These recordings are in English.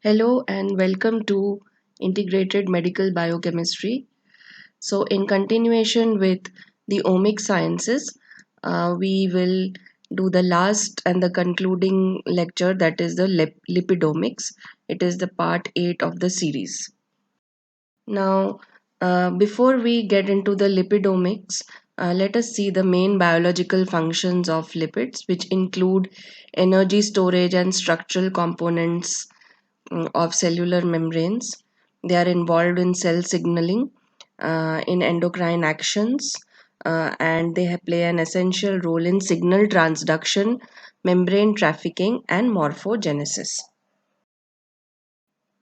Hello and welcome to Integrated Medical Biochemistry. So, in continuation with the omic sciences, we will do the last and the concluding lecture, that is the lipidomics. It is the part 8 of the series. Now, before we get into the lipidomics, let us see the main biological functions of lipids, which include energy storage and structural components of cellular membranes. They are involved in cell signaling, in endocrine actions, and they play an essential role in signal transduction, membrane trafficking, and morphogenesis.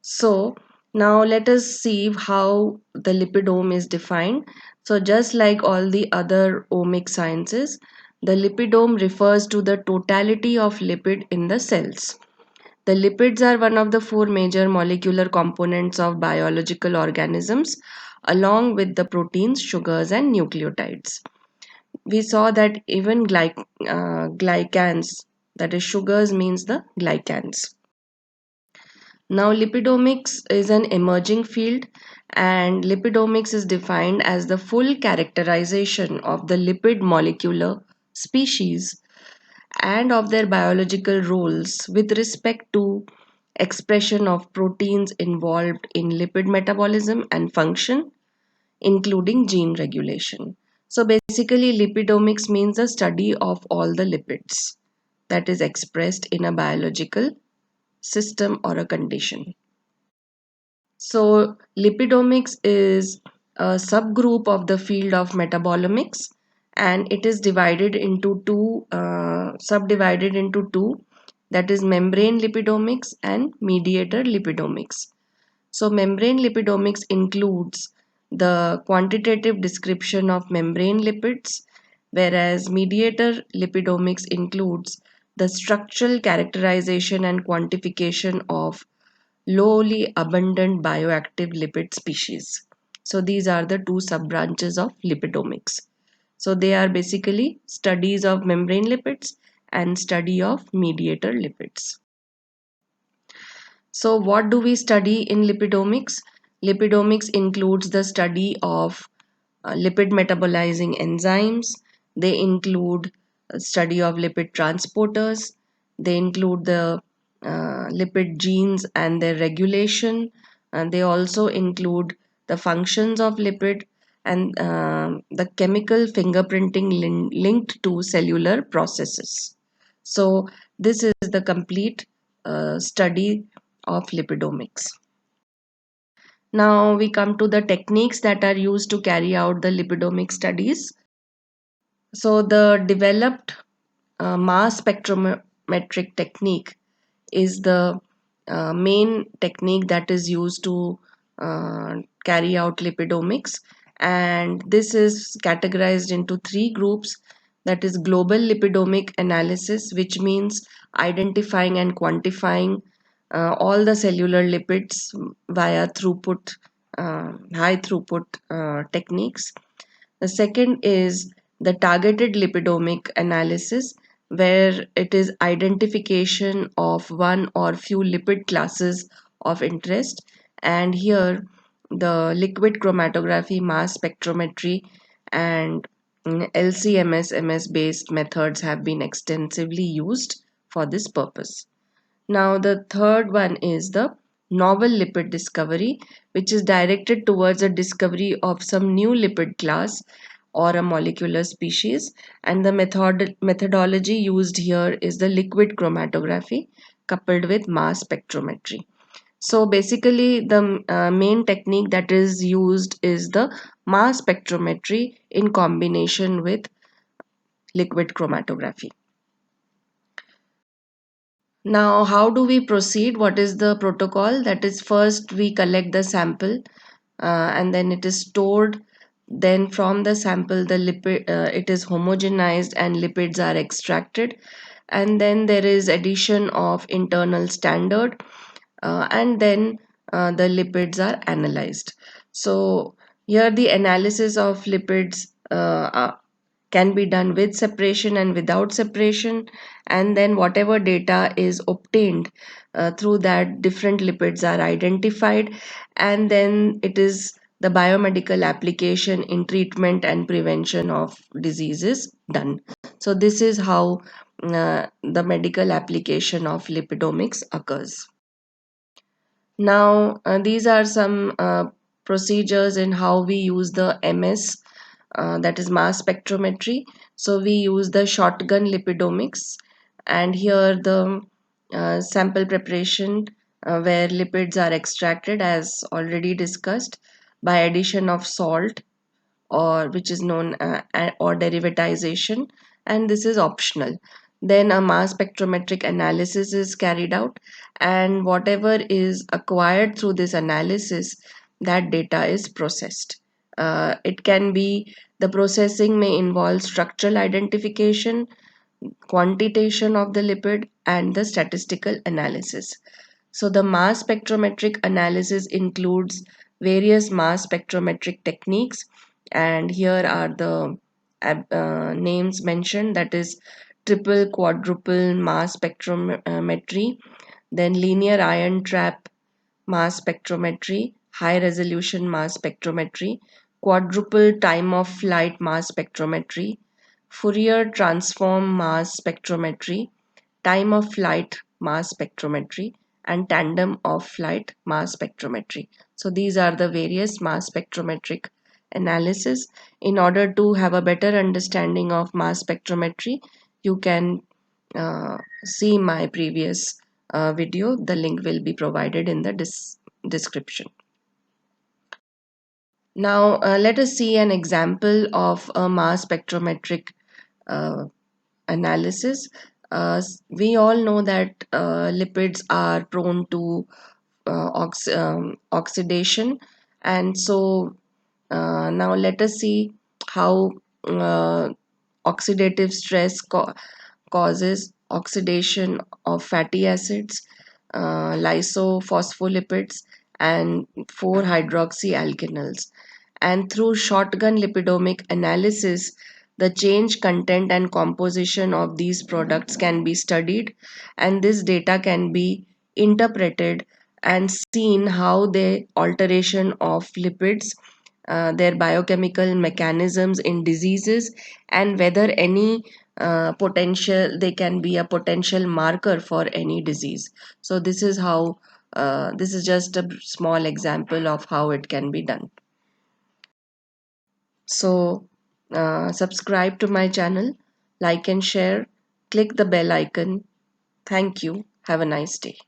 So, now let us see how the lipidome is defined. So, just like all the other omic sciences, the lipidome refers to the totality of lipid in the cells. The lipids are one of the four major molecular components of biological organisms, along with the proteins, sugars, and nucleotides. We saw that even glycans, that is, sugars means the glycans. Now, lipidomics is an emerging field, and lipidomics is defined as the full characterization of the lipid molecular species and of their biological roles with respect to expression of proteins involved in lipid metabolism and function, including gene regulation. So basically, lipidomics means the study of all the lipids that is expressed in a biological system or a condition. So, lipidomics is a subgroup of the field of metabolomics, and it is divided into subdivided into two, that is membrane lipidomics and mediator lipidomics. So, membrane lipidomics includes the quantitative description of membrane lipids, whereas mediator lipidomics includes the structural characterization and quantification of lowly abundant bioactive lipid species. So these are the two sub-branches of lipidomics. So they are basically studies of membrane lipids and study of mediator lipids. So what do we study in lipidomics? Lipidomics includes the study of lipid metabolizing enzymes. They include study of lipid transporters. They include the lipid genes and their regulation. And they also include the functions of lipid and the chemical fingerprinting linked to cellular processes. So this is the complete study of lipidomics. Now we come to the techniques that are used to carry out the lipidomic studies. So the developed mass spectrometric technique is the main technique that is used to carry out lipidomics, and this is categorized into three groups, that is global lipidomic analysis, which means identifying and quantifying all the cellular lipids via high throughput techniques. The second is the targeted lipidomic analysis, where it is identification of one or few lipid classes of interest. And here, the liquid chromatography, mass spectrometry, and LC-MS based methods have been extensively used for this purpose. Now, the third one is the novel lipid discovery, which is directed towards a discovery of some new lipid class or a molecular species. And the methodology used here is the liquid chromatography coupled with mass spectrometry. So basically, the main technique that is used is the mass spectrometry in combination with liquid chromatography. Now, how do we proceed? What is the protocol? That is, first we collect the sample and then it is stored. Then from the sample, the lipid it is homogenized and lipids are extracted. And then there is addition of internal standard, and then the lipids are analyzed. So here the analysis of lipids can be done with separation and without separation, and then whatever data is obtained through that, different lipids are identified, and then it is the biomedical application in treatment and prevention of diseases done. So this is how the medical application of lipidomics occurs. Now, these are some procedures in how we use the MS, that is mass spectrometry. So we use the shotgun lipidomics, and here the sample preparation where lipids are extracted, as already discussed, by addition of salt, or which is known or derivatization, and this is optional. Then a mass spectrometric analysis is carried out, and whatever is acquired through this analysis, that data is processed. It can be, the processing may involve structural identification, quantitation of the lipid, and the statistical analysis. So the mass spectrometric analysis includes various mass spectrometric techniques, and here are the names mentioned, that is triple, quadruple mass spectrometry, then linear ion trap mass spectrometry, high resolution mass spectrometry, quadruple time of flight mass spectrometry, Fourier transform mass spectrometry, time of flight mass spectrometry, and tandem of flight mass spectrometry. So these are the various mass spectrometric analysis. In order to have a better understanding of mass spectrometry, you can see my previous video. The link will be provided in the description. Now, let us see an example of a mass spectrometric uh, analysis. We all know that lipids are prone to oxidation, and so now let us see how uh, oxidative stress causes oxidation of fatty acids, lysophospholipids, and 4 hydroxyalkanils. And through shotgun lipidomic analysis, the change content and composition of these products can be studied, and this data can be interpreted and seen how the alteration of lipids, their biochemical mechanisms in diseases, and whether any potential, they can be a potential marker for any disease. So this is how, this is just a small example of how it can be done. So subscribe to my channel, like and share, click the bell icon. Thank you. Have a nice day.